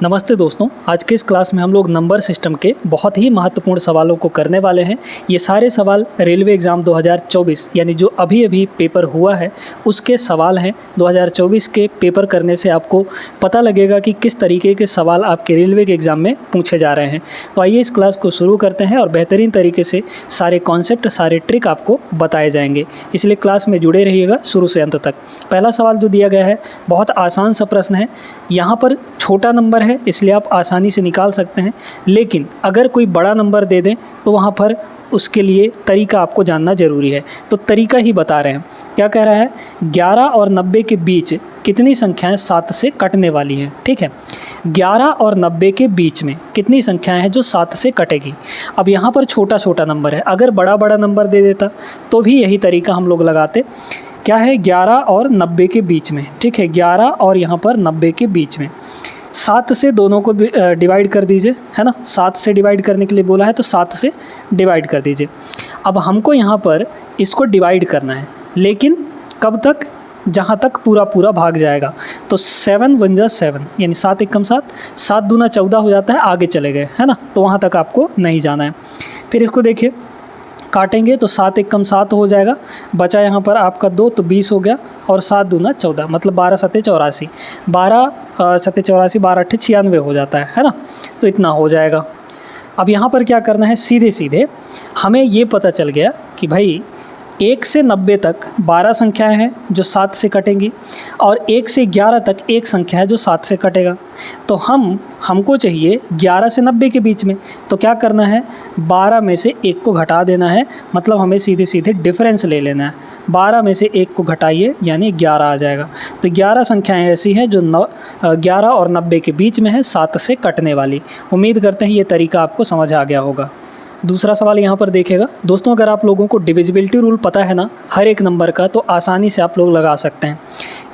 नमस्ते दोस्तों, आज के इस क्लास में हम लोग नंबर सिस्टम के बहुत ही महत्वपूर्ण सवालों को करने वाले हैं। ये सारे सवाल रेलवे एग्ज़ाम 2024 यानी जो अभी पेपर हुआ है उसके सवाल हैं। 2024 के पेपर करने से आपको पता लगेगा कि किस तरीके के सवाल आपके रेलवे के एग्ज़ाम में पूछे जा रहे हैं। तो आइए इस क्लास को शुरू करते हैं और बेहतरीन तरीके से सारे कॉन्सेप्ट, सारे ट्रिक आपको बताए जाएंगे, इसलिए क्लास में जुड़े रहिएगा शुरू से अंत तक। पहला सवाल जो दिया गया है बहुत आसान सा प्रश्न है। यहाँ पर छोटा नंबर है इसलिए आप आसानी से निकाल सकते हैं, लेकिन अगर कोई बड़ा नंबर दे दें तो वहाँ पर उसके लिए तरीका आपको जानना ज़रूरी है। तो तरीका ही बता रहे हैं। क्या कह रहा है, 11 और 90 के बीच कितनी संख्याएं 7 से कटने वाली हैं। ठीक है, 11 और 90 के बीच में कितनी संख्याएं हैं जो 7 से कटेगी। अब यहाँ पर छोटा छोटा नंबर है, अगर बड़ा बड़ा नंबर दे देता तो भी यही तरीका हम लोग लगाते। क्या है, 11 और 90 के बीच में। ठीक है, 11 और यहाँ पर 90 के बीच में 7 से दोनों को डिवाइड कर दीजिए, है ना। 7 से डिवाइड करने के लिए बोला है तो 7 से डिवाइड कर दीजिए। अब हमको यहाँ पर इसको डिवाइड करना है, लेकिन कब तक, जहाँ तक पूरा भाग जाएगा। तो 7 1 जा 7 यानी 7 एकम 7, 7 दूना 14 हो जाता है, आगे चले गए, है ना। तो वहाँ तक आपको नहीं जाना है। फिर इसको देखिए, काटेंगे तो 7 एकम 7 हो जाएगा, बचा यहाँ पर आपका 2 तो 20 हो गया, और 7 दूना 14 मतलब 12 7 84, 12 7 84, 12 8 96 हो जाता है ना। तो इतना हो जाएगा। अब यहाँ पर क्या करना है, सीधे सीधे हमें ये पता चल गया कि भाई 1 से 90 तक 12 संख्याएं हैं जो 7 से कटेंगी, और 1 से 11 तक एक संख्या है जो 7 से कटेगा। तो हमको चाहिए 11 से 90 के बीच में। तो क्या करना है, 12 में से 1 को घटा देना है, मतलब हमें सीधे सीधे डिफरेंस ले लेना है। 12 में से 1 को घटाइए यानी 11 आ जाएगा। तो 11 संख्याएं ऐसी हैं जो 11 और 90 के बीच में है, 7 से कटने वाली। उम्मीद करते हैं ये तरीका आपको समझ आ गया होगा। दूसरा सवाल यहाँ पर देखिएगा दोस्तों, अगर आप लोगों को डिविजिबिलिटी रूल पता है ना हर एक नंबर का, तो आसानी से आप लोग लगा सकते हैं।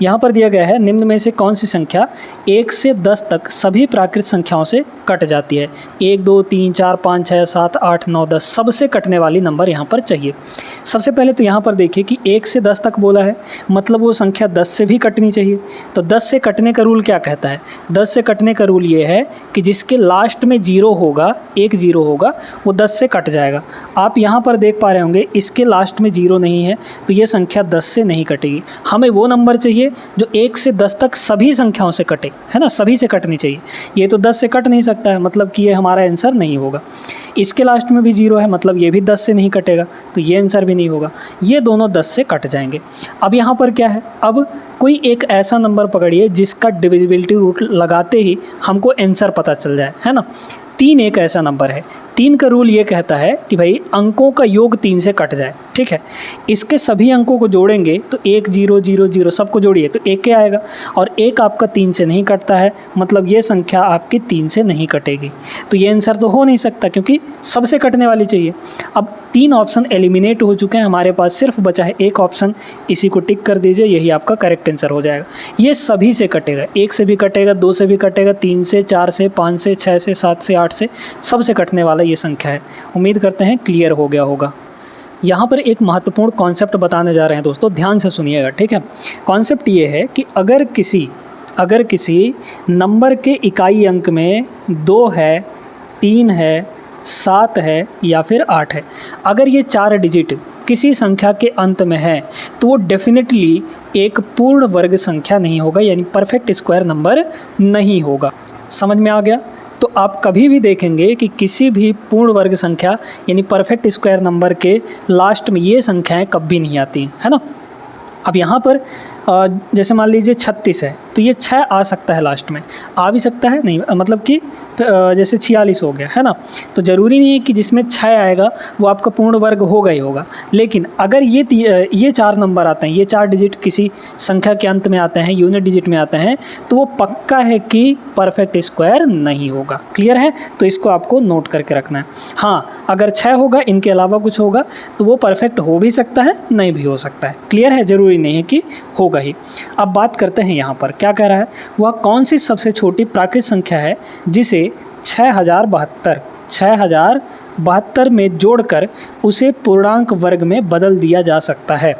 यहाँ पर दिया गया है, निम्न में से कौन सी संख्या 1 से 10 तक सभी प्राकृत संख्याओं से कट जाती है। 1 2 3 4 5 6 7 8 9 10 सबसे कटने वाली नंबर यहाँ पर चाहिए। सबसे पहले तो यहाँ पर देखिए कि 1 से 10 तक बोला है, मतलब वो संख्या 10 से भी कटनी चाहिए। तो 10 से कटने का रूल क्या कहता है, 10 से कटने का रूल ये है कि जिसके लास्ट में 0 होगा, 1 0 होगा, वो 10 से कट जाएगा। आप यहाँ पर देख पा रहे होंगे इसके लास्ट में 0 नहीं है, तो ये संख्या 10 से नहीं कटेगी। हमें वो नंबर चाहिए जो 1 से 10 तक सभी संख्याओं से कटे, है ना, सभी से कटनी चाहिए। ये तो 10 से कट नहीं सकता है, मतलब कि ये हमारा आंसर नहीं होगा। इसके लास्ट में भी 0 है, मतलब ये भी 10 से नहीं कटेगा, तो ये आंसर भी नहीं होगा। ये दोनों 10 से कट जाएंगे। अब यहाँ पर क्या है, अब कोई एक ऐसा नंबर पकड़िए जिसका डिविजिबिलिटी रूल लगाते ही हमको आंसर पता चल जाए, है ना। 3 एक ऐसा नंबर है। 3 का रूल ये कहता है कि भाई अंकों का योग 3 से कट जाए। ठीक है, इसके सभी अंकों को जोड़ेंगे तो 1 0 0 0 सबको जोड़िए तो 1 के आएगा, और 1 आपका 3 से नहीं कटता है, मतलब ये संख्या आपकी 3 से नहीं कटेगी। तो ये आंसर तो हो नहीं सकता क्योंकि सबसे कटने वाली चाहिए। अब 3 ऑप्शन एलिमिनेट हो चुके हैं, हमारे पास सिर्फ बचा है एक ऑप्शन, इसी को टिक कर दीजिए, यही आपका करेक्ट आंसर हो जाएगा। ये सभी से कटेगा, 1 से भी कटेगा, 2 से भी कटेगा, 3 से, 4 से, 5 से, 6 से, 7 से, 8 से, सबसे कटने वाला ये संख्या है। उम्मीद करते हैं क्लियर हो गया होगा। यहाँ पर एक महत्वपूर्ण कॉन्सेप्ट बताने जा रहे हैं दोस्तों, ध्यान से सुनिएगा। ठीक है, कॉन्सेप्ट ये है कि अगर किसी नंबर के इकाई अंक में 2 है, 3 है, 7 है या फिर 8 है, अगर ये 4 डिजिट किसी संख्या के अंत में है तो वो डेफिनेटली एक पूर्ण वर्ग संख्या नहीं होगा, यानी परफेक्ट स्क्वायर नंबर नहीं होगा। समझ में आ गया। तो आप कभी भी देखेंगे कि किसी भी पूर्ण वर्ग संख्या यानी परफेक्ट स्क्वायर नंबर के लास्ट में ये संख्याएं कभी नहीं आती, है ना। अब यहाँ पर जैसे मान लीजिए 36 है तो ये 6 आ सकता है, लास्ट में आ भी सकता है, नहीं मतलब कि जैसे 46 हो गया, है ना। तो ज़रूरी नहीं है कि जिसमें 6 आएगा वो आपका पूर्ण वर्ग होगा ही होगा। लेकिन अगर ये 4 नंबर आते हैं, ये 4 डिजिट किसी संख्या के अंत में आते हैं, यूनिट डिजिट में आते हैं, तो वो पक्का है कि परफेक्ट स्क्वायर नहीं होगा। क्लियर है, तो इसको आपको नोट करके रखना है। हाँ, अगर 6 होगा, इनके अलावा कुछ होगा, तो वो परफेक्ट हो भी सकता है, नहीं भी हो सकता है। क्लियर है, ज़रूरी नहीं है कि होगा ही। अब बात करते हैं यहाँ पर क्या कह रहा है, वह कौन सी सबसे छोटी प्राकृत संख्या है जिसे 6072 में जोड़कर उसे पूर्णांक वर्ग में बदल दिया जा सकता है।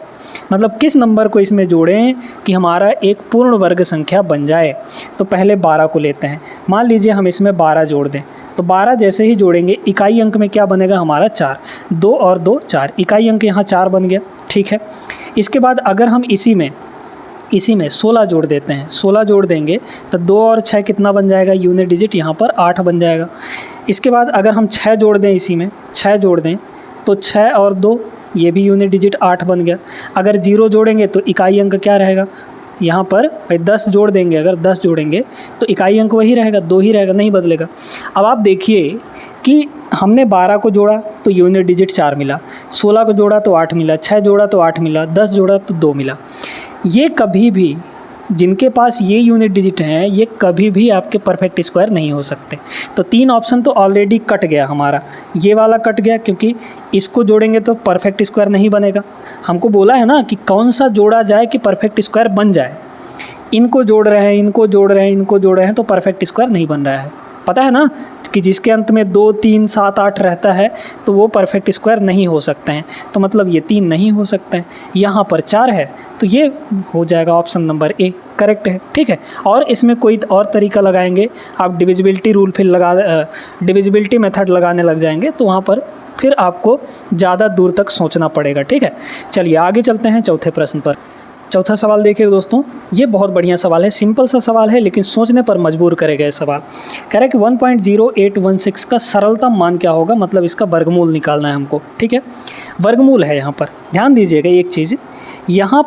मतलब किस नंबर को इसमें जोड़ें कि हमारा एक पूर्ण वर्ग संख्या बन जाए। तो पहले 12 को लेते हैं। मान लीजिए हम इसमें 12 जोड़ दें, तो 12 जैसे ही जोड़ेंगे इकाई अंक में क्या बनेगा हमारा 4, 2 और 2 4, इकाई अंक यहाँ 4 बन गया। ठीक है, इसके बाद अगर हम इसी में 16 जोड़ देते हैं, 16 जोड़ देंगे तो 2 और 6 कितना बन जाएगा, यूनिट डिजिट यहाँ पर 8 बन जाएगा। इसके बाद अगर हम 6 जोड़ दें, इसी में 6 जोड़ दें तो 6 और 2 ये भी यूनिट डिजिट 8 बन गया। अगर 0 जोड़ेंगे तो इकाई अंक क्या रहेगा, यहाँ पर भाई 10 जोड़ देंगे, अगर 10 जोड़ेंगे तो इकाई अंक वही रहेगा, 2 ही रहेगा, नहीं बदलेगा। अब आप देखिए कि हमने 12 को जोड़ा तो यूनिट डिजिट 4 मिला, 16 को जोड़ा तो 8 मिला, 6 जोड़ा तो 8 मिला, 10 जोड़ा तो 2 मिला। ये कभी भी, जिनके पास ये यूनिट डिजिट हैं, ये कभी भी आपके परफेक्ट स्क्वायर नहीं हो सकते। तो 3 ऑप्शन तो ऑलरेडी कट गया हमारा, ये वाला कट गया क्योंकि इसको जोड़ेंगे तो परफेक्ट स्क्वायर नहीं बनेगा। हमको बोला है ना कि कौन सा जोड़ा जाए कि परफेक्ट स्क्वायर बन जाए। इनको जोड़ रहे हैं, इनको जोड़ रहे हैं, इनको जोड़ रहे हैं, तो परफेक्ट स्क्वायर नहीं बन रहा है। पता है ना कि जिसके अंत में 2 3 7 8 रहता है तो वो परफेक्ट स्क्वायर नहीं हो सकते हैं। तो मतलब ये 3 नहीं हो सकते हैं। यहाँ पर 4 है तो ये हो जाएगा ऑप्शन नंबर ए करेक्ट है। ठीक है, और इसमें कोई और तरीका लगाएंगे आप, डिविजिबिलिटी रूल डिविजिबिलिटी मेथड लगाने लग जाएंगे तो वहाँ पर फिर आपको ज़्यादा दूर तक सोचना पड़ेगा। ठीक है, चलिए आगे चलते हैं चौथे प्रश्न पर। चौथा सवाल देखिए दोस्तों, ये बहुत बढ़िया सवाल है, सिंपल सा सवाल है लेकिन सोचने पर मजबूर करेगा ये सवाल। कह रहा है कि 1.0816 का सरलतम मान क्या होगा, मतलब इसका वर्गमूल निकालना है हमको। ठीक है, वर्गमूल है यहाँ पर, ध्यान दीजिएगा एक चीज़, यहाँ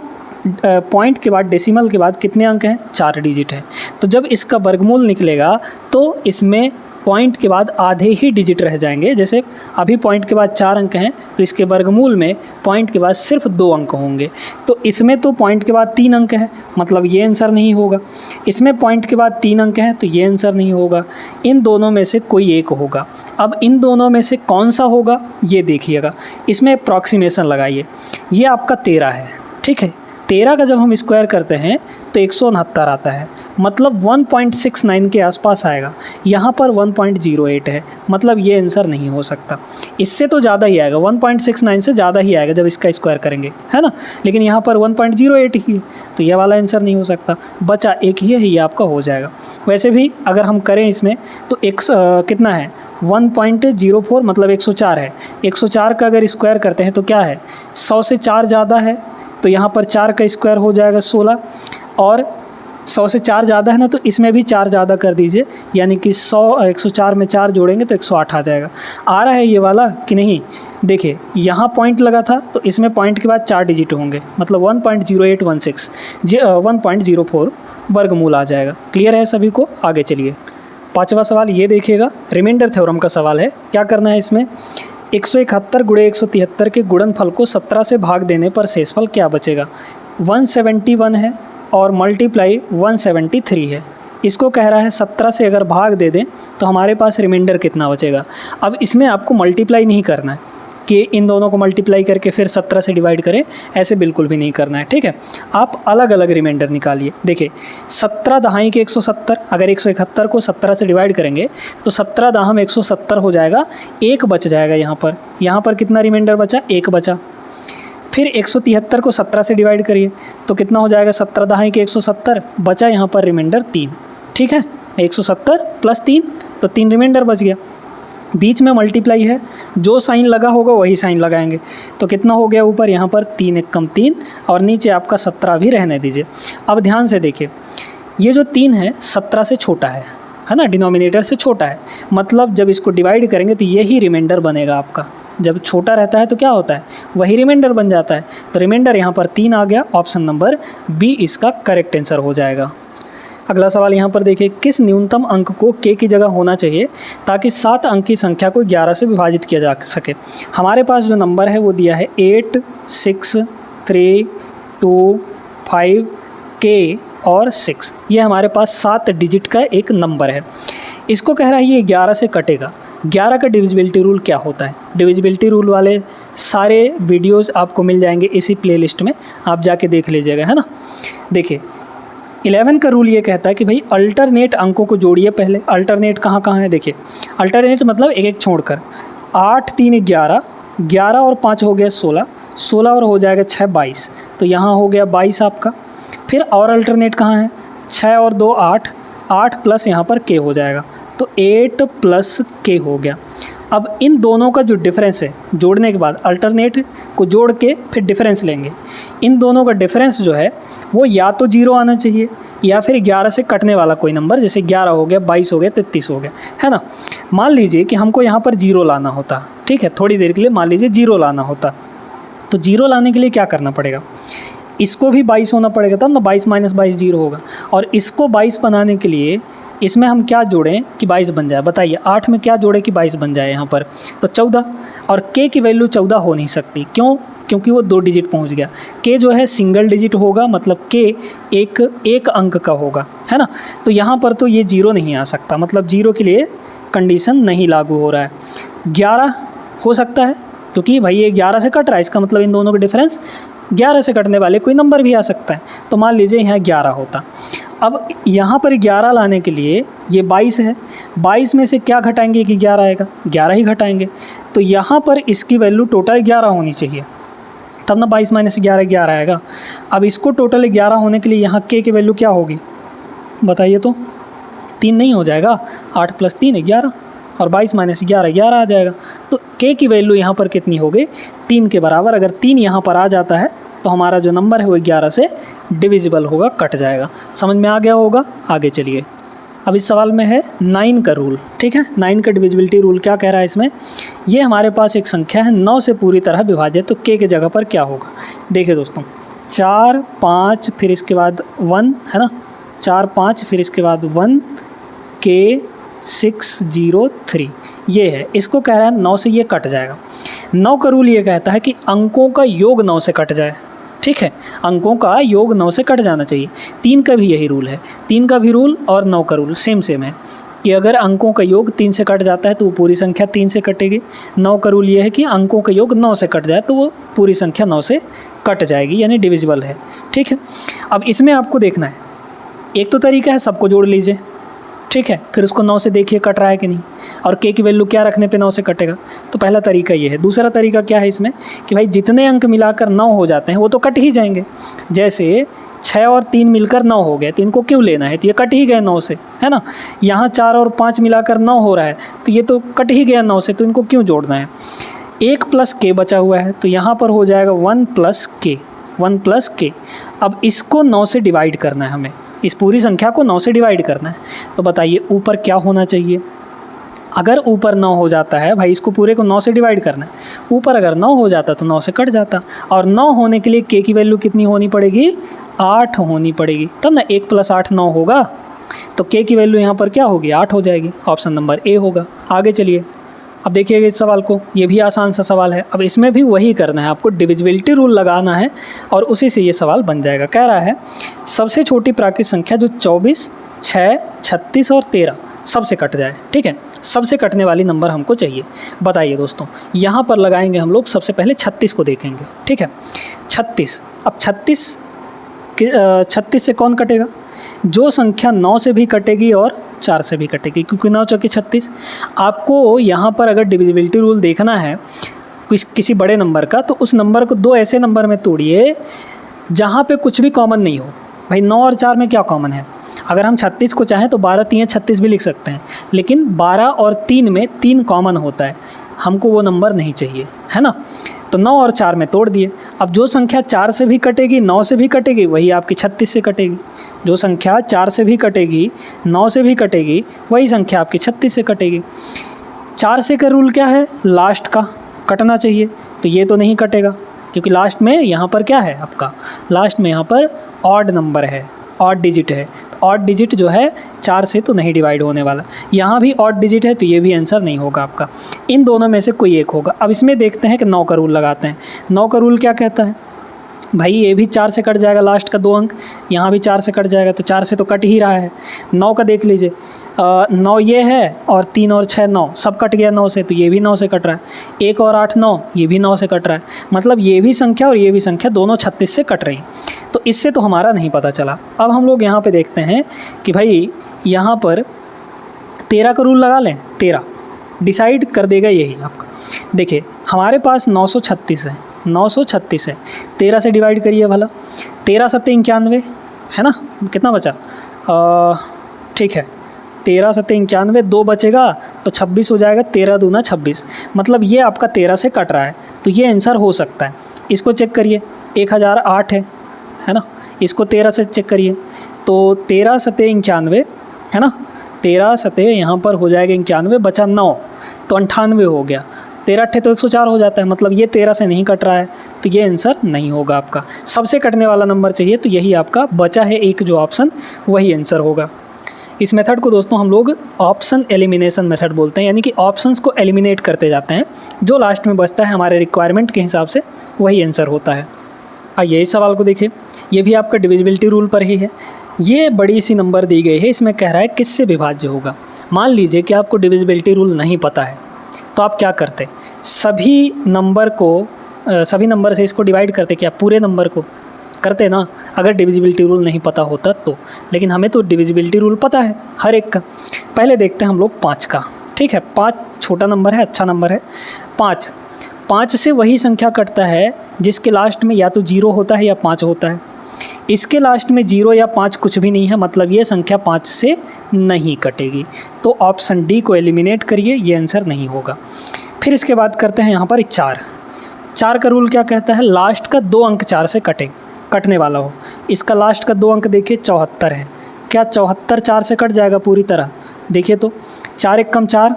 पॉइंट के बाद डेसिमल के बाद कितने अंक हैं, 4 डिजिट हैं। तो जब इसका वर्गमूल निकलेगा तो इसमें पॉइंट के बाद आधे ही डिजिट रह जाएंगे। जैसे अभी पॉइंट के बाद 4 अंक हैं तो इसके वर्गमूल में पॉइंट के बाद सिर्फ 2 अंक होंगे। तो इसमें तो पॉइंट के बाद 3 अंक हैं, मतलब ये आंसर नहीं होगा। इसमें पॉइंट के बाद 3 अंक हैं तो ये आंसर नहीं होगा। इन दोनों में से कोई एक होगा। अब इन दोनों में से कौन सा होगा ये देखिएगा, इसमें अप्रॉक्सीमेशन लगाइए। ये आपका 13 है। ठीक है, 13 का जब हम स्क्वायर करते हैं तो 169 आता है, मतलब 1.69 के आसपास आएगा। यहाँ पर 1.08 है, मतलब ये आंसर नहीं हो सकता। इससे तो ज़्यादा ही आएगा, 1.69 से ज़्यादा ही आएगा जब इसका स्क्वायर करेंगे, है ना। लेकिन यहाँ पर 1.08 ही है तो ये वाला आंसर नहीं हो सकता। बचा एक ही है, ये आपका हो जाएगा। वैसे भी अगर हम करें इसमें तो कितना है 1.04, मतलब 104 है। 104 का अगर स्क्वायर करते हैं तो क्या है, 100 से 4 ज़्यादा है तो यहाँ पर 4 का स्क्वायर हो जाएगा 16, और 100 से 4 ज़्यादा है ना तो इसमें भी 4 ज़्यादा कर दीजिए, यानी कि 104 में 4 जोड़ेंगे तो 108 आ जाएगा। आ रहा है ये वाला कि नहीं, देखिए यहाँ पॉइंट लगा था तो इसमें पॉइंट के बाद 4 डिजिट होंगे, मतलब 1.0816 1.04 वर्गमूल आ जाएगा। क्लियर है सभी को, आगे चलिए। 5वां सवाल ये देखिएगा, रिमाइंडर थ्योरम का सवाल है। क्या करना है इसमें, 171 गुणे 173 के गुणनफल को 17 से भाग देने पर शेषफल क्या बचेगा। 171 है और मल्टीप्लाई 173 है। इसको कह रहा है 17 से अगर भाग दे दें तो हमारे पास रिमाइंडर कितना बचेगा। अब इसमें आपको मल्टीप्लाई नहीं करना है कि इन दोनों को मल्टीप्लाई करके फिर 17 से डिवाइड करें, ऐसे बिल्कुल भी नहीं करना है। ठीक है, आप अलग अलग रिमाइंडर निकालिए। देखिए 17 दहाई के 170, अगर 171 को 17 से डिवाइड करेंगे तो 17 दहाम 170 हो जाएगा, 1 बच जाएगा यहाँ पर कितना रिमाइंडर बचा, 1 बचा। फिर 173 को 17 से डिवाइड करिए तो कितना हो जाएगा, 17 दहाई के 170, बचा यहाँ पर रिमाइंडर 3। ठीक है, 170 प्लस 3 तो 3 रिमाइंडर बच गया। बीच में मल्टीप्लाई है, जो साइन लगा होगा वही साइन लगाएंगे तो कितना हो गया, ऊपर यहाँ पर 3 एक कम 3 और नीचे आपका 17 भी रहने दीजिए। अब ध्यान से देखिए, ये जो 3 है 17 से छोटा है ना, डिनोमिनेटर से छोटा है, मतलब जब इसको डिवाइड करेंगे तो यही रिमाइंडर बनेगा आपका। जब छोटा रहता है तो क्या होता है, वही रिमाइंडर बन जाता है। तो रिमाइंडर यहाँ पर 3 आ गया, ऑप्शन नंबर बी इसका करेक्ट आंसर हो जाएगा। अगला सवाल यहाँ पर देखिए, किस न्यूनतम अंक को k की जगह होना चाहिए ताकि 7 अंक की संख्या को 11 से विभाजित किया जा सके। हमारे पास जो नंबर है वो दिया है 8, 6, 3, 2, 5, k और 6। ये हमारे पास 7 डिजिट का एक नंबर है। इसको कह रहा है ये 11 से कटेगा। 11 का डिविजिबिलिटी रूल क्या होता है, डिविजिबिलिटी रूल वाले सारे वीडियोस आपको मिल जाएंगे इसी प्लेलिस्ट में, आप जाके देख लीजिएगा, है ना। देखिए 11 का रूल ये कहता है कि भाई अल्टरनेट अंकों को जोड़िए पहले। अल्टरनेट कहाँ कहाँ है, देखिए अल्टरनेट मतलब एक एक छोड़कर, 8 3 11, 11 और 5 हो गया 16, 16 और हो जाएगा 6 22, तो यहाँ हो गया 22 आपका। फिर और अल्टरनेट कहाँ है, 6 और 2 8, 8 प्लस यहाँ पर k हो जाएगा, तो 8 प्लस k हो गया। अब इन दोनों का जो डिफरेंस है जोड़ने के बाद अल्टरनेट को जोड़ के फिर डिफरेंस लेंगे। इन दोनों का डिफरेंस जो है वो या तो 0 आना चाहिए या फिर 11 से कटने वाला कोई नंबर, जैसे 11 हो गया, 22 हो गया, 33 हो गया, है ना। मान लीजिए कि हमको यहाँ पर 0 लाना होता, ठीक है, थोड़ी देर के लिए मान लीजिए 0 लाना होता, तो 0 लाने के लिए क्या करना पड़ेगा, इसको भी 22 होना पड़ेगा, तब ना 22 माइनस 22 0 होगा। और इसको 22 बनाने के लिए इसमें हम क्या जोड़ें कि 22 बन जाए, बताइए 8 में क्या जोड़े कि 22 बन जाए यहाँ पर, तो 14। और k की वैल्यू 14 हो नहीं सकती, क्यों, क्योंकि वो 2 डिजिट पहुँच गया। k जो है सिंगल डिजिट होगा, मतलब k एक अंक का होगा, है ना। तो यहाँ पर तो ये 0 नहीं आ सकता, मतलब 0 के लिए कंडीशन नहीं लागू हो रहा है। 11 हो सकता है, क्योंकि भाई ये 11 से कट रहा है, इसका मतलब इन दोनों का डिफरेंस 11 से कटने वाले कोई नंबर भी आ सकता है, तो मान लीजिए यहाँ 11 होता। अब यहाँ पर 11 लाने के लिए ये 22 है, 22 में से क्या घटाएंगे कि 11 आएगा, 11 ही घटाएंगे, तो यहाँ पर इसकी वैल्यू टोटल 11 होनी चाहिए, तब ना 22 माइनस 11 11 आएगा। अब इसको टोटल 11 होने के लिए यहाँ k की वैल्यू क्या होगी बताइए, तो 3 नहीं हो जाएगा, 8 प्लस 3 11, और 22 माइनस 11 11 आ जाएगा। तो k की वैल्यू यहाँ पर कितनी हो गई, 3 के बराबर। अगर 3 यहाँ पर आ जाता है तो हमारा जो नंबर है वो 11 से डिविजिबल होगा, कट जाएगा। समझ में आ गया होगा, आगे चलिए। अब इस सवाल में है 9 का रूल, ठीक है, 9 का डिविजिबिलिटी रूल क्या कह रहा है इसमें, ये हमारे पास एक संख्या है 9 से पूरी तरह विभाजित, तो k की जगह पर क्या होगा। देखिए दोस्तों, 4 5 फिर इसके बाद 1, है ना, 4 5 फिर इसके बाद 1 k 6 0 3, ये है, इसको कह रहा है 9 से ये कट जाएगा। 9 का रूल ये कहता है कि अंकों का योग 9 से कट जाए, ठीक है, अंकों का योग 9 से कट जाना चाहिए। 3 का भी यही रूल है, 3 का भी रूल और 9 का रूल सेम है कि अगर अंकों का योग 3 से कट जाता है तो वो पूरी संख्या 3 से कटेगी। 9 का रूल ये है कि अंकों का योग 9 से कट जाए तो वो पूरी संख्या 9 से कट जाएगी, यानी डिविजिबल है, ठीक है। अब इसमें आपको देखना है, एक तो तरीका है सबको जोड़ लीजिए, ठीक है, फिर उसको 9 से देखिए कट रहा है कि नहीं, और k की वैल्यू क्या रखने पे 9 से कटेगा, तो पहला तरीका ये है। दूसरा तरीका क्या है इसमें कि भाई जितने अंक मिलाकर 9 हो जाते हैं वो तो कट ही जाएंगे, जैसे 6 और 3 मिलकर 9 हो गए तो इनको क्यों लेना है, तो ये कट ही गए 9 से, है ना। यहाँ 4 और 5 मिलाकर 9 हो रहा है तो ये तो कट ही गया 9 से, तो इनको क्यों जोड़ना है। 1 प्लस k बचा हुआ है, तो यहाँ पर हो जाएगा 1 प्लस k। अब इसको 9 से डिवाइड करना है हमें, इस पूरी संख्या को 9 से डिवाइड करना है, तो बताइए ऊपर क्या होना चाहिए। अगर ऊपर 9 हो जाता है, भाई इसको पूरे को 9 से डिवाइड करना है, ऊपर अगर 9 हो जाता तो 9 से कट जाता, और 9 होने के लिए k की वैल्यू कितनी होनी पड़ेगी, 8 होनी पड़ेगी, तब ना 1 प्लस 8 9 होगा, तो k की वैल्यू यहाँ पर क्या होगी, 8 हो जाएगी, ऑप्शन नंबर ए होगा। आगे चलिए, अब देखिएगा इस सवाल को, ये भी आसान सा सवाल है। अब इसमें भी वही करना है, आपको डिविजिबिलिटी रूल लगाना है और उसी से ये सवाल बन जाएगा। कह रहा है सबसे छोटी प्राकृतिक संख्या जो 24 6 36 और 13 सबसे कट जाए, ठीक है, सबसे कटने वाली नंबर हमको चाहिए। बताइए दोस्तों, यहाँ पर लगाएंगे हम लोग, सबसे पहले 36 को देखेंगे, ठीक है, 36। अब 36 से कौन कटेगा, जो संख्या 9 से भी कटेगी और 4 से भी कटेगी, क्योंकि 9 चौके 36। आपको यहाँ पर अगर डिविजिबिलिटी रूल देखना है किसी बड़े नंबर का, तो उस नंबर को 2 ऐसे नंबर में तोड़िए जहाँ पे कुछ भी कॉमन नहीं हो। भाई 9 और 4 में क्या कॉमन है, अगर हम 36 को चाहें तो 12 3 36 भी लिख सकते हैं, लेकिन 12 और 3 में 3 कॉमन होता है, हमको वो नंबर नहीं चाहिए, है ना। तो 9 और 4 में तोड़ दिए। अब जो संख्या 4 से भी कटेगी 9 से भी कटेगी वही आपकी 36 से कटेगी, जो संख्या 4 से भी कटेगी 9 से भी कटेगी वही संख्या आपकी 36 से कटेगी। 4 से का रूल क्या है, लास्ट का कटना चाहिए, तो ये तो नहीं कटेगा क्योंकि लास्ट में यहाँ पर क्या है आपका, लास्ट में यहाँ पर ऑड नंबर है, ऑड डिजिट है, तो ऑड डिजिट जो है 4 से तो नहीं डिवाइड होने वाला। यहाँ भी ऑड डिजिट है तो ये भी आंसर नहीं होगा आपका, इन दोनों में से कोई एक होगा। अब इसमें देखते हैं कि 9 का रूल लगाते हैं। 9 का रूल क्या कहता है, भाई ये भी 4 से कट जाएगा, लास्ट का 2 अंक, यहाँ भी 4 से कट जाएगा, तो 4 से तो कट ही रहा है। 9 का देख लीजिए, 9 ये है और 3 और 6 9, सब कट गया 9 से, तो ये भी 9 से कट रहा है। 1 और 8 9, ये भी 9 से कट रहा है, मतलब ये भी संख्या और ये भी संख्या दोनों 36 से कट रही। तो इससे तो हमारा नहीं पता चला। अब हम लोग यहाँ पे देखते हैं कि भाई यहाँ पर 13 का रूल लगा लें, 13 डिसाइड कर देगा यही आपका। देखिए हमारे पास 936 है, 936 है। 13 से डिवाइड करिए भला, 13 सत्ते 91 है ना, कितना बचा, ठीक है 13 सत्ते 91, 2 बचेगा तो 26 हो जाएगा, 13 दूना 26, मतलब ये आपका 13 से कट रहा है, तो ये आंसर हो सकता है। इसको चेक करिए, 1008 है ना, इसको 13 से चेक करिए, तो 13 सत्ते 91 है ना, 13 सत्ते यहाँ पर हो जाएगा 91, बचा 9 तो 98 हो गया, 13 अट्ठे तो 104 हो जाता है, मतलब ये 13 से नहीं कट रहा है, तो ये आंसर नहीं होगा आपका। सबसे कटने वाला नंबर चाहिए, तो यही आपका बचा है एक जो ऑप्शन, वही आंसर होगा। इस मेथड को दोस्तों हम लोग ऑप्शन एलिमिनेशन मेथड बोलते हैं, यानी कि ऑप्शंस को एलिमिनेट करते जाते हैं, जो लास्ट में बचता है हमारे रिक्वायरमेंट के हिसाब से वही आंसर होता है। आइए इस सवाल को देखिए, ये भी आपका डिविजिबिलिटी रूल पर ही है। ये बड़ी सी नंबर दी गई है, इसमें कह रहा है किससे विभाज्य होगा। मान लीजिए कि आपको डिविजिबिलिटी रूल नहीं पता है, तो आप क्या करते, सभी नंबर से इसको डिवाइड करते, क्या पूरे नंबर को करते ना, अगर डिविजिबिलिटी रूल नहीं पता होता तो। लेकिन हमें तो डिविजिबिलिटी रूल पता है हर एक का। पहले देखते हैं हम लोग 5 का, ठीक है, 5 छोटा नंबर है, अच्छा नंबर है। 5 से वही संख्या कटता है जिसके लास्ट में या तो 0 होता है या 5 होता है। इसके लास्ट में 0 या 5 कुछ भी नहीं है, मतलब ये संख्या 5 से नहीं कटेगी, तो ऑप्शन डी को एलिमिनेट करिए, ये आंसर नहीं होगा। फिर इसके बाद करते हैं यहाँ पर 4 का रूल क्या कहता है, लास्ट का 2 अंक 4 से कटने वाला हो। इसका लास्ट का 2 अंक देखिए 74 है, क्या 74 4 से कट जाएगा पूरी तरह, देखिए तो 4 एक कम 4,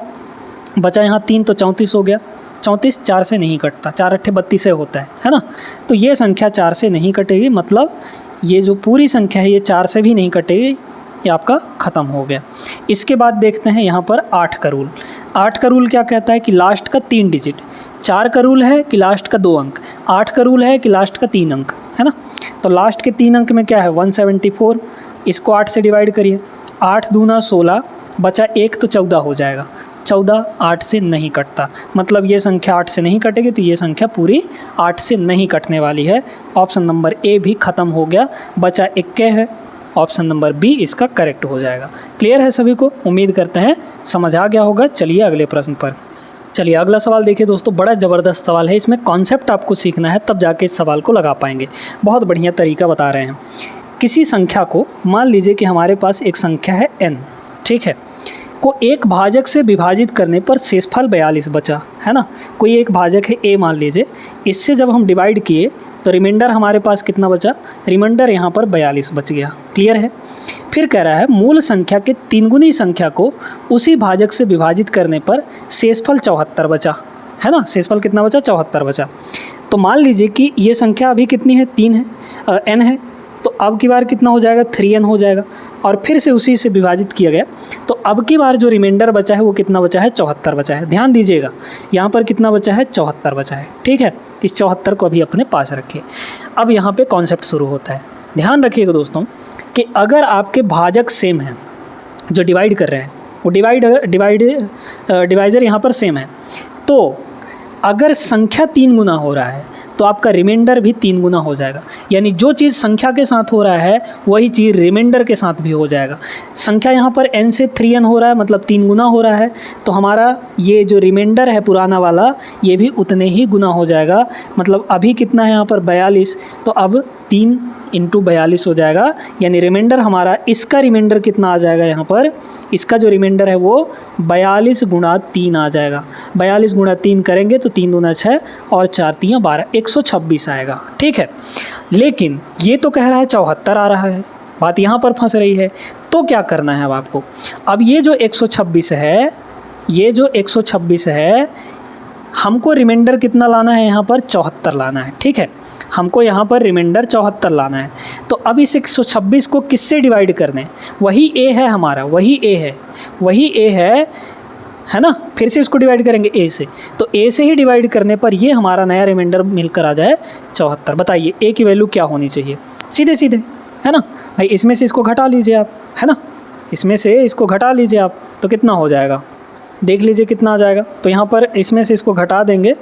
बचा यहाँ 3 तो 34 हो गया, 34 4 से नहीं कटता, 4 अट्ठे 32 से होता है ना, तो ये संख्या 4 से नहीं कटेगी, मतलब ये जो पूरी संख्या है ये 4 से भी नहीं कटेगी, ये आपका ख़त्म हो गया। इसके बाद देखते हैं यहाँ पर 8 का रूल। 8 का रूल क्या कहता है कि लास्ट का 3 डिजिट, 4 का रूल है कि लास्ट का 2 अंक, 8 का रूल है कि लास्ट का 3 अंक, है ना, तो लास्ट के 3 अंक में क्या है 174, इसको 8 से डिवाइड करिए, 8 दूना 16, बचा 1 तो 14 हो जाएगा, 14 8 से नहीं कटता, मतलब ये संख्या 8 से नहीं कटेगी, तो ये संख्या पूरी 8 से नहीं कटने वाली है। ऑप्शन नंबर ए भी ख़त्म हो गया, बचा 21 है, ऑप्शन नंबर बी इसका करेक्ट हो जाएगा। क्लियर है सभी को, उम्मीद करते हैं समझ आ गया होगा। चलिए अगले प्रश्न पर। चलिए अगला सवाल देखिए दोस्तों, बड़ा ज़बरदस्त सवाल है, इसमें कॉन्सेप्ट आपको सीखना है, तब जाके इस सवाल को लगा पाएंगे। बहुत बढ़िया तरीका बता रहे हैं। किसी संख्या को, मान लीजिए कि हमारे पास एक संख्या है n, ठीक है, को एक भाजक से विभाजित करने पर शेषफल 42 बचा, है ना। कोई एक भाजक है a मान लीजिए, इससे जब हम डिवाइड किए तो रिमाइंडर हमारे पास कितना बचा, रिमाइंडर यहाँ पर 42 बच गया। क्लियर है। फिर कह रहा है मूल संख्या के 3 गुनी संख्या को उसी भाजक से विभाजित करने पर शेषफल 74 बचा, है ना। शेषफल कितना बचा, 74 बचा। तो मान लीजिए कि ये संख्या अभी कितनी है, 3 है, n है, तो अब की बार कितना हो जाएगा, 3n हो जाएगा, और फिर से उसी से विभाजित किया गया, तो अब की बार जो रिमाइंडर बचा है वो कितना बचा है, 74 बचा है। ध्यान दीजिएगा यहाँ पर कितना बचा है, 74 बचा है, ठीक है। इस 74 को अभी अपने पास रखिए। अब यहाँ पे कॉन्सेप्ट शुरू होता है। ध्यान रखिएगा दोस्तों कि अगर आपके भाजक सेम हैं, जो डिवाइड कर रहे हैं वो डिवाइजर यहाँ पर सेम है, तो अगर संख्या 3 गुना हो रहा है तो आपका रिमाइंडर भी 3 गुना हो जाएगा। यानी जो चीज़ संख्या के साथ हो रहा है वही चीज़ रिमाइंडर के साथ भी हो जाएगा। संख्या यहाँ पर n से 3n हो रहा है, मतलब 3 गुना हो रहा है, तो हमारा ये जो रिमाइंडर है पुराना वाला ये भी उतने ही गुना हो जाएगा। मतलब अभी कितना है यहाँ पर 42, तो अब 3 इंटू 42 हो जाएगा, यानी रिमाइंडर हमारा, इसका रिमाइंडर कितना आ जाएगा यहाँ पर, इसका जो रिमाइंडर है वो 42 गुणा 3 आ जाएगा। 42 गुणा 3 करेंगे तो 3 दूना 6 और 4 3 12, 126 आएगा, ठीक है। लेकिन ये तो कह रहा है 74 आ रहा है, बात यहाँ पर फंस रही है। तो क्या करना है अब आपको, अब ये जो 126 है, ये जो 126 है, हमको रिमाइंडर कितना लाना है, यहाँ पर 74 लाना है, ठीक है। हमको यहाँ पर रिमाइंडर 74 लाना है। तो अब इस 126 को किससे डिवाइड करने, वही a है हमारा, वही a है ना। फिर से इसको डिवाइड करेंगे a से, तो a से ही डिवाइड करने पर ये हमारा नया रिमाइंडर मिलकर आ जाए 74। बताइए a की वैल्यू क्या होनी चाहिए, सीधे सीधे, है ना भाई। इसमें से इसको घटा लीजिए आप, है ना, इसमें से इसको घटा लीजिए आप, तो कितना हो जाएगा, देख लीजिए कितना आ जाएगा। तो यहाँ पर इसमें से इसको घटा देंगे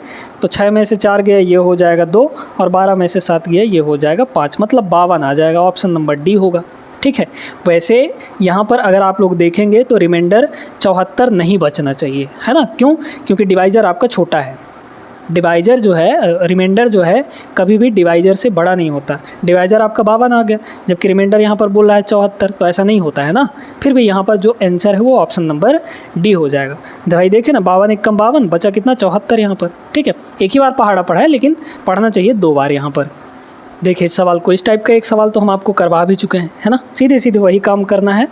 तो 6 में से 4 गया, ये हो जाएगा 2, और 12 में से 7 गया, ये हो जाएगा 5, मतलब 52 आ जाएगा। ऑप्शन नंबर डी होगा, ठीक है। वैसे यहाँ पर अगर आप लोग देखेंगे तो रिमाइंडर 74 नहीं बचना चाहिए, है ना। क्यों, क्योंकि डिवाइजर आपका छोटा है, डिवाइजर जो है, रिमाइंडर जो है कभी भी डिवाइजर से बड़ा नहीं होता। डिवाइजर आपका 52 आ गया, जबकि रिमाइंडर यहाँ पर बोल रहा है 74, तो ऐसा नहीं होता है ना। फिर भी यहाँ पर जो आंसर है वो ऑप्शन नंबर डी हो जाएगा। तो भाई देखिए ना, 52 एक कम 52, बचा कितना 74 यहाँ पर। ठीक है, एक ही बार पहाड़ा पढ़ा है, लेकिन पढ़ना चाहिए 2 बार यहाँ पर। देखिए सवाल को, इस टाइप का एक सवाल तो हम आपको करवा भी चुके हैं, है ना। सीधे सीधे वही काम करना है।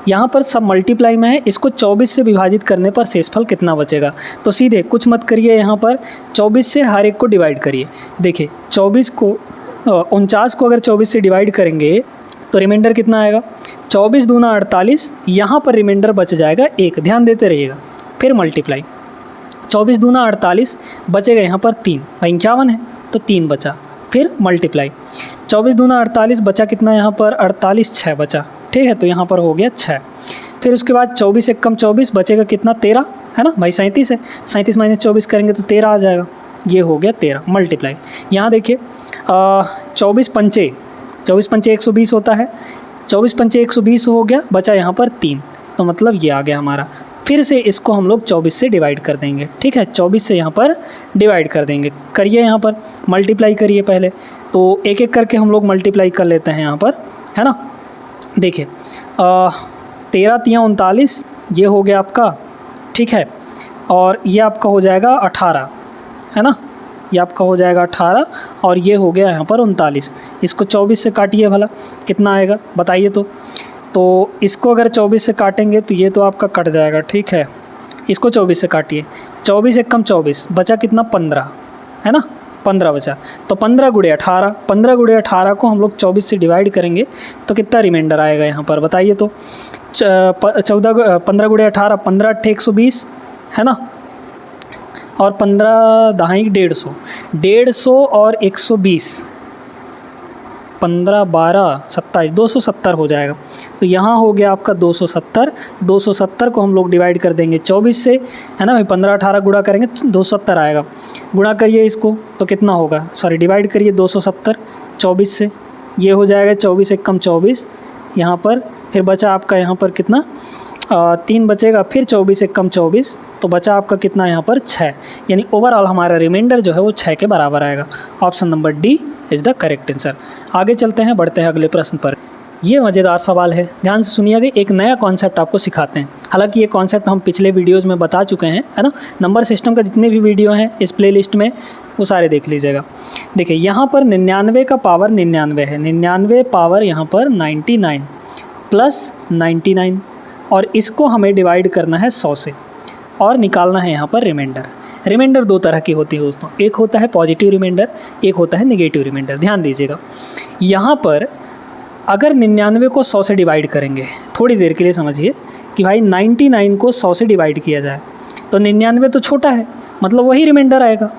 यहाँ पर सब मल्टीप्लाई में है, इसको 24 से विभाजित करने पर शेषफल कितना बचेगा। तो सीधे कुछ मत करिए, यहाँ पर 24 से हर एक को डिवाइड करिए। देखिए 24 को 49 को अगर 24 से डिवाइड करेंगे तो रिमाइंडर कितना आएगा, 24 दूना 48। यहाँ पर रिमाइंडर बच जाएगा 1, ध्यान देते रहिएगा। फिर मल्टीप्लाई, 24 दूना 48, बचेगा यहाँ पर 3, 51 है तो 3 बचा। फिर मल्टीप्लाई, 24 दूना 48, बचा कितना यहाँ पर 48, 6 बचा। ठीक है, तो यहाँ पर हो गया 6। फिर उसके बाद 24 एक कम 24, बचेगा कितना 13, है ना भाई 37 है। 37 माइनस 24 करेंगे तो 13 आ जाएगा, ये हो गया 13। मल्टीप्लाई, यहाँ देखिए 24 पंचे 120 होता है, 24 पंचे 120 हो गया, बचा यहाँ पर 3, तो मतलब ये आ गया हमारा। फिर से इसको हम लोग 24 से डिवाइड कर देंगे। ठीक है, 24 से यहाँ पर डिवाइड कर देंगे। करिए यहाँ पर मल्टीप्लाई करिए पहले, तो एक एक करके हम लोग मल्टीप्लाई कर लेते हैं यहाँ पर, है ना। देखिए 13 तियाँ 39, ये हो गया आपका। ठीक है, और ये आपका हो जाएगा 18, है ना, ये आपका हो जाएगा 18, और ये हो गया यहाँ पर 39। इसको 24 से काटिए भला, कितना आएगा बताइए। तो इसको अगर 24 से काटेंगे तो ये तो आपका कट जाएगा। ठीक है, इसको 24 से काटिए, 24 एक कम 24, बचा कितना 15, है ना, 15 बचा। तो 15 गुणे 18, 15 गुणे 18 को हम लोग 24 से डिवाइड करेंगे तो कितना रिमाइंडर आएगा यहाँ पर बताइए। तो 15 गुणे 18, 15 8 120, है ना, और 15 दहाई 150, 150 और 120, 15 12 27, 270 हो जाएगा। तो यहाँ हो गया आपका 270। 270 को हम लोग डिवाइड कर देंगे 24 से, है ना भाई। 15 18 गुणा करेंगे तो 270 आएगा। गुणा करिए इसको तो कितना होगा, सॉरी डिवाइड करिए 270 24 से, ये हो जाएगा 24 एक कम 24 यहाँ पर। फिर बचा आपका यहाँ पर कितना 3 बचेगा, फिर 24 एक कम 24, तो बचा आपका कितना यहाँ पर 6। यानी ओवरऑल हमारा रिमाइंडर जो है वो 6 के बराबर आएगा। Option number D is the correct answer. आगे चलते हैं, बढ़ते हैं अगले प्रश्न पर। ये मज़ेदार सवाल है, ध्यान से सुनिएगा। एक नया कॉन्सेप्ट आपको सिखाते हैं। हालांकि ये कॉन्सेप्ट हम पिछले वीडियोज़ में बता चुके हैं, है ना। नंबर सिस्टम का जितने भी वीडियो हैं इस प्लेलिस्ट में, वो सारे देख लीजिएगा। देखिए यहाँ पर 99 का पावर 99 है, 99 पावर यहाँ पर 99 प्लस 99, और इसको हमें डिवाइड करना है 100 से और निकालना है यहाँ पर रिमाइंडर। रिमाइंडर 2 तरह की होती है दोस्तों, एक होता है पॉजिटिव रिमाइंडर, एक होता है नेगेटिव रिमाइंडर। ध्यान दीजिएगा, यहाँ पर अगर 99 को 100 से डिवाइड करेंगे, थोड़ी देर के लिए समझिए कि भाई 99 को 100 से डिवाइड किया जाए तो 99 तो छोटा है, मतलब वही रिमाइंडर आएगा।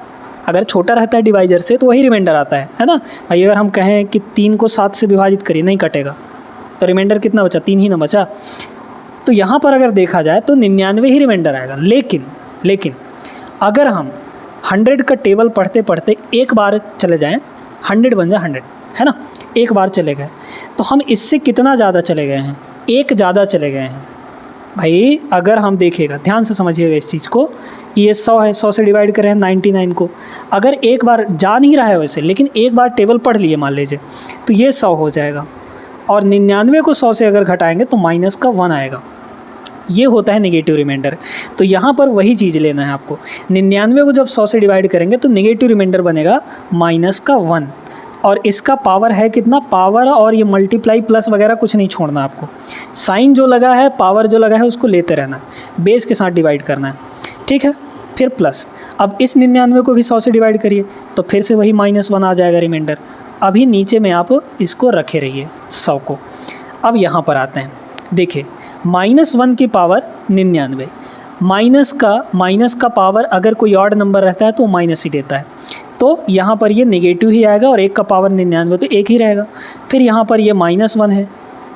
अगर छोटा रहता है डिवाइजर से तो वही रिमाइंडर आता है ना भाई। अगर हम कहें कि 3 को 7 से विभाजित करिए, नहीं कटेगा, तो रिमाइंडर कितना बचा, 3 ही ना बचा। तो यहाँ पर अगर देखा जाए तो 99 ही रिमाइंडर आएगा। लेकिन अगर हम 100 का टेबल पढ़ते पढ़ते एक बार चले जाएं, 100 बन जाए 100, है ना, एक बार चले गए, तो हम इससे कितना ज़्यादा चले गए हैं, एक ज़्यादा चले गए हैं भाई। अगर हम देखेगा, ध्यान से समझिएगा इस चीज़ को कि ये 100 है, 100 से डिवाइड करें 99 को। अगर एक बार जा नहीं रहा है वैसे, लेकिन एक बार टेबल पढ़ लिए मान लीजिए, तो ये 100 हो जाएगा। और 99 को 100 से अगर घटाएंगे तो माइनस का 1 आएगा। ये होता है नेगेटिव रिमाइंडर। तो यहाँ पर वही चीज़ लेना है आपको। 99 को जब 100 से डिवाइड करेंगे तो नेगेटिव रिमाइंडर बनेगा माइनस का 1, और इसका पावर है कितना, पावर, और ये मल्टीप्लाई प्लस वगैरह कुछ नहीं छोड़ना आपको। साइन जो लगा है, पावर जो लगा है, उसको लेते रहना है, बेस के साथ डिवाइड करना है। ठीक है, फिर प्लस। अब इस 99 को भी 100 से डिवाइड करिए तो फिर से वही -1 आ जाएगा रिमाइंडर। अभी नीचे में आप इसको रखे रहिए 100 को। अब यहाँ पर आते हैं, देखिए -1 की पावर 99, माइनस का पावर अगर कोई ऑड नंबर रहता है तो माइनस ही देता है, तो यहाँ पर ये नेगेटिव ही आएगा, और 1 का पावर 99 तो 1 ही रहेगा। फिर यहाँ पर ये -1 है,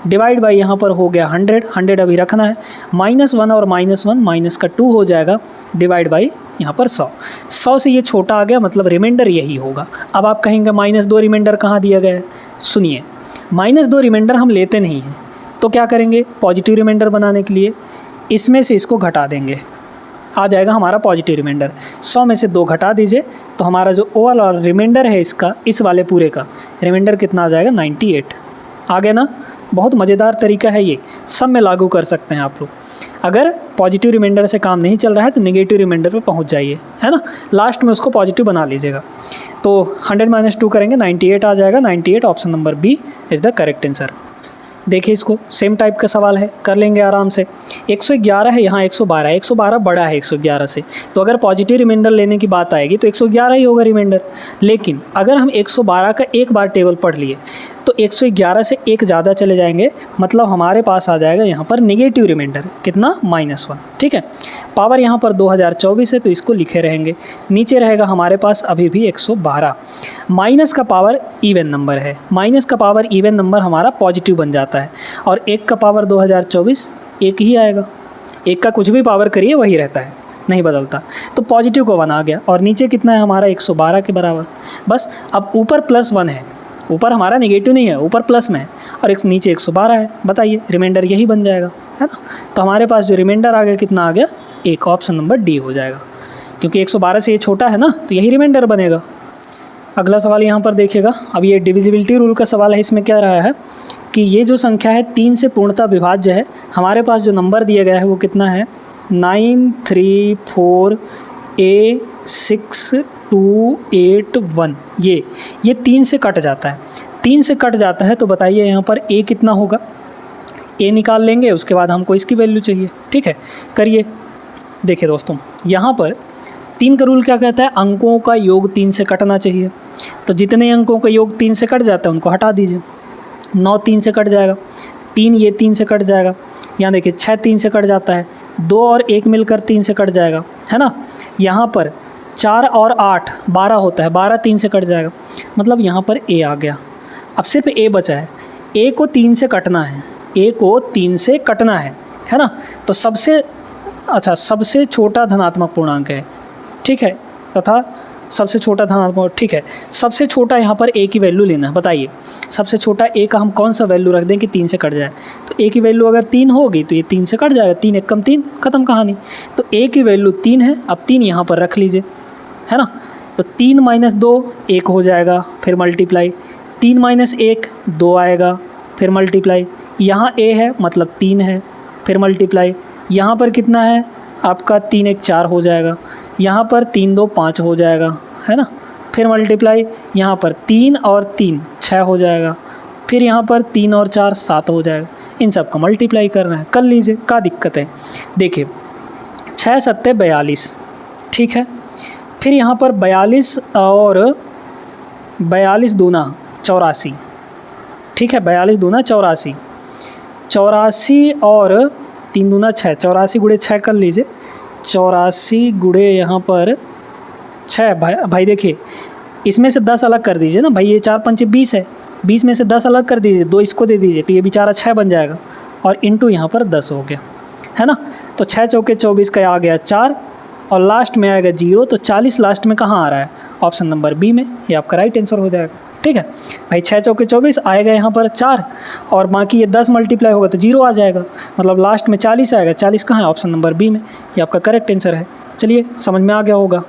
डिवाइड बाई यहाँ पर हो गया 100 अभी रखना है, -1 और -1 माइनस का 2 हो जाएगा, डिवाइड बाई यहाँ पर 100 से ये छोटा आ गया, मतलब रिमाइंडर यही होगा। अब आप कहेंगे -2 रिमाइंडर कहाँ दिया गया है। सुनिए, -2 रिमाइंडर हम लेते नहीं हैं, तो क्या करेंगे, पॉजिटिव रिमाइंडर बनाने के लिए इसमें से इसको घटा देंगे, आ जाएगा हमारा पॉजिटिव रिमाइंडर। 100 में से 2 घटा दीजिए तो हमारा जो ओवरऑल रिमाइंडर है इसका, इस वाले पूरे का रिमाइंडर कितना आ जाएगा 98। आ गया ना। बहुत मज़ेदार तरीका है ये, सब में लागू कर सकते हैं आप लोग। अगर पॉजिटिव रिमाइंडर से काम नहीं चल रहा है तो नेगेटिव रिमाइंडर पे पहुंच जाइए, है ना, लास्ट में उसको पॉजिटिव बना लीजिएगा। तो 100 - 2 करेंगे 98 आ जाएगा। 98 option number B is the correct answer. देखिए इसको सेम टाइप का सवाल है, कर लेंगे आराम से। 111 है, यहाँ 112 है। 112 बड़ा है 111 से, तो अगर पॉजिटिव रिमाइंडर लेने की बात आएगी तो 111 ही होगा रिमाइंडर। लेकिन अगर हम 112 का एक बार टेबल पढ़ लिए तो 111 से एक ज़्यादा चले जाएंगे, मतलब हमारे पास आ जाएगा यहाँ पर नेगेटिव रिमाइंडर कितना -1। ठीक है, पावर यहाँ पर 2024 है तो इसको लिखे रहेंगे। नीचे रहेगा हमारे पास अभी भी 112। माइनस का पावर इवन नंबर है, माइनस का पावर इवन नंबर हमारा पॉजिटिव बन जाता है। और 1 का पावर 2024 1 ही आएगा। 1 का कुछ भी पावर करिए वही रहता है, नहीं बदलता। तो पॉजिटिव को 1 आ गया। और नीचे कितना है हमारा 112 के बराबर। बस अब ऊपर +1 है, ऊपर हमारा नेगेटिव नहीं है, ऊपर प्लस में है, और एक नीचे 112 है। बताइए रिमाइंडर यही बन जाएगा, है ना। तो हमारे पास जो रिमाइंडर आ गया कितना आ गया 1, ऑप्शन नंबर डी हो जाएगा। क्योंकि 112 से ये छोटा है ना, तो यही रिमाइंडर बनेगा। अगला सवाल यहाँ पर देखिएगा। अब ये डिविजिबिलिटी रूल का सवाल है। इसमें क्या रहा है कि ये जो संख्या है 3 से पूर्णतः विभाज्य है। हमारे पास जो नंबर दिया गया है वो कितना है 934A6281। ये 3 से कट जाता है। 3 से कट जाता है तो बताइए यहाँ पर A कितना होगा। A निकाल लेंगे, उसके बाद हमको इसकी वैल्यू चाहिए। ठीक है, करिए। देखिए दोस्तों, यहाँ पर 3 का रूल क्या कहता है, अंकों का योग 3 से कटना चाहिए। तो जितने अंकों का योग 3 से कट जाता है उनको हटा दीजिए। 9 3 से कट जाएगा, 3 ये 3 से कट जाएगा। यहाँ देखिए 6 3 से कट जाता है, 2 और 1 मिलकर 3 से कट जाएगा, है ना। यहाँ पर 4 और 8 12 होता है, 12 3 से कट जाएगा। मतलब यहाँ पर A आ गया। अब सिर्फ A बचा है। A को 3 से कटना है, A को 3 से कटना है ना। तो सबसे छोटा धनात्मक पूर्णांक है, ठीक है, तथा सबसे छोटा धनात्मक, ठीक है। सबसे छोटा यहाँ पर A की वैल्यू लेना है। बताइए सबसे छोटा A का हम कौन सा वैल्यू रख दें कि 3 से कट जाए। तो A की वैल्यू अगर 3 होगी तो ये 3 से कट जाएगा। 3 × 1 = 3, ख़त्म कहानी। तो A की वैल्यू 3 है। अब 3 यहाँ पर रख लीजिए, है ना। तो 3 - 2 1 हो जाएगा, फिर मल्टीप्लाई। 3 - 1 2 आएगा, फिर मल्टीप्लाई। यहाँ A है मतलब 3 है, फिर मल्टीप्लाई। यहाँ पर कितना है आपका 3 1 4 हो जाएगा। यहाँ पर 3 2 5 हो जाएगा, है ना। फिर मल्टीप्लाई, यहाँ पर 3 और 3 6 हो जाएगा। फिर यहाँ पर 3 और 4 7 हो जाएगा। इन सब का मल्टीप्लाई करना है, कर लीजिए, क्या दिक्कत है। देखिए 6 7 42, ठीक है। फिर यहाँ पर 42 और 42 दूना 84, ठीक है। 42 दूना 84, 84 और 3 दूना 6, 84 × 6 कर लीजिए। 84 × यहाँ पर 6। भाई देखिए इसमें से 10 अलग कर दीजिए ना भाई, ये 4 5 20 है, 20 में से 10 अलग कर दीजिए, 2 इसको दे दीजिए, तो ये बेचारा 6 बन जाएगा। और इंटू यहाँ पर 10 हो गया, है ना। तो 6 चौके 24 का आ गया 4, और लास्ट में आएगा 0। तो 40 लास्ट में कहाँ आ रहा है, ऑप्शन नंबर बी में। ये आपका राइट आंसर हो जाएगा, ठीक है भाई। 6 चौके 24 आएगा यहाँ पर 4, और बाकी ये 10 मल्टीप्लाई होगा तो 0 आ जाएगा, मतलब लास्ट में 40 आएगा। 40 कहाँ है, ऑप्शन नंबर बी में। ये आपका करेक्ट आंसर है। चलिए समझ में आ गया होगा।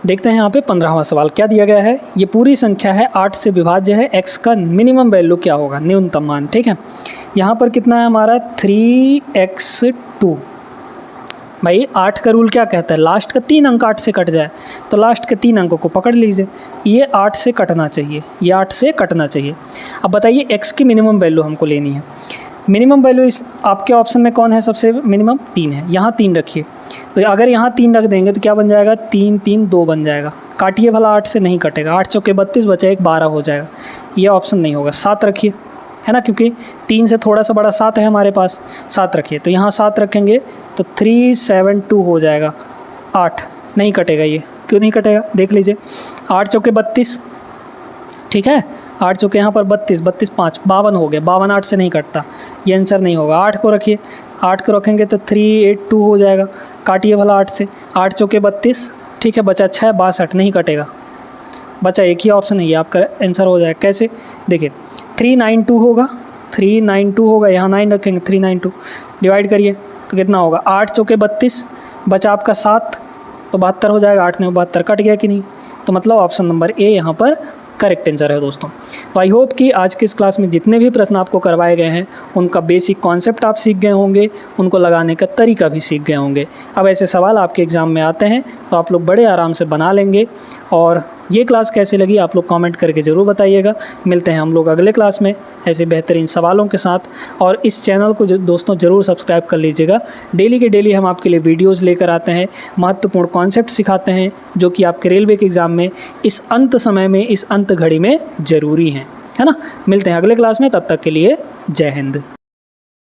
देखते हैं यहाँ पे 15वां सवाल क्या दिया गया है। ये पूरी संख्या है 8 से विभाज्य है। x का मिनिमम वैल्यू क्या होगा, न्यूनतम मान, ठीक है। यहाँ पर कितना है हमारा 3x2। भाई 8 का रूल क्या कहता है, लास्ट का 3 अंक 8 से कट जाए, तो लास्ट के 3 अंकों को पकड़ लीजिए। ये 8 से कटना चाहिए, ये 8 से कटना चाहिए। अब बताइए x की मिनिमम वैल्यू हमको लेनी है। मिनिमम वैल्यू इस आपके ऑप्शन में कौन है, सबसे मिनिमम 3 है। यहाँ 3 रखिए, तो अगर यहाँ 3 रख देंगे तो क्या बन जाएगा 3 3 2 बन जाएगा। काटिए भला, 8 से नहीं कटेगा। 8 चौके 32 बचा, 1 12 हो जाएगा। ये ऑप्शन नहीं होगा। 7 रखिए, है ना, क्योंकि 3 से थोड़ा सा बड़ा 7 है हमारे पास। 7 रखिए, तो यहाँ 7 रखेंगे तो 372 हो जाएगा। 8 नहीं कटेगा। ये क्यों नहीं कटेगा देख लीजिए। 8 चौके 32, ठीक है। 8 चौके यहाँ पर 32 32 5 52 हो गया। 52 8 से नहीं कटता, ये आंसर नहीं होगा। 8 को रखिए, 8 को रखेंगे तो 382 हो जाएगा। काटिए भला 8 से। 8 चौके 32, ठीक है। बचा 6 62, नहीं कटेगा। बचा एक ही ऑप्शन है, ये आपका आंसर हो जाएगा। कैसे, देखिए 392 होगा, 392 होगा। यहाँ 9 रखेंगे, 392 डिवाइड करिए तो कितना होगा 8 चौके 32, बचा आपका 7, तो 72 हो जाएगा, 8 में 72 कट गया कि नहीं, तो मतलब ऑप्शन नंबर ए यहाँ पर करेक्ट आंसर है दोस्तों। तो आई होप कि आज की इस क्लास में जितने भी प्रश्न आपको करवाए गए हैं उनका बेसिक कॉन्सेप्ट आप सीख गए होंगे, उनको लगाने का तरीका भी सीख गए होंगे। अब ऐसे सवाल आपके एग्ज़ाम में आते हैं तो आप लोग बड़े आराम से बना लेंगे। और ये क्लास कैसी लगी आप लोग कमेंट करके ज़रूर बताइएगा। मिलते हैं हम लोग अगले क्लास में ऐसे बेहतरीन सवालों के साथ। और इस चैनल को दोस्तों ज़रूर सब्सक्राइब कर लीजिएगा। डेली के डेली हम आपके लिए वीडियोज़ लेकर आते हैं, महत्वपूर्ण कॉन्सेप्ट सिखाते हैं जो कि आपके रेलवे के एग्ज़ाम में इस अंत समय में, इस अंत घड़ी में ज़रूरी हैं, है ना। मिलते हैं अगले क्लास में, तब तक के लिए जय हिंद।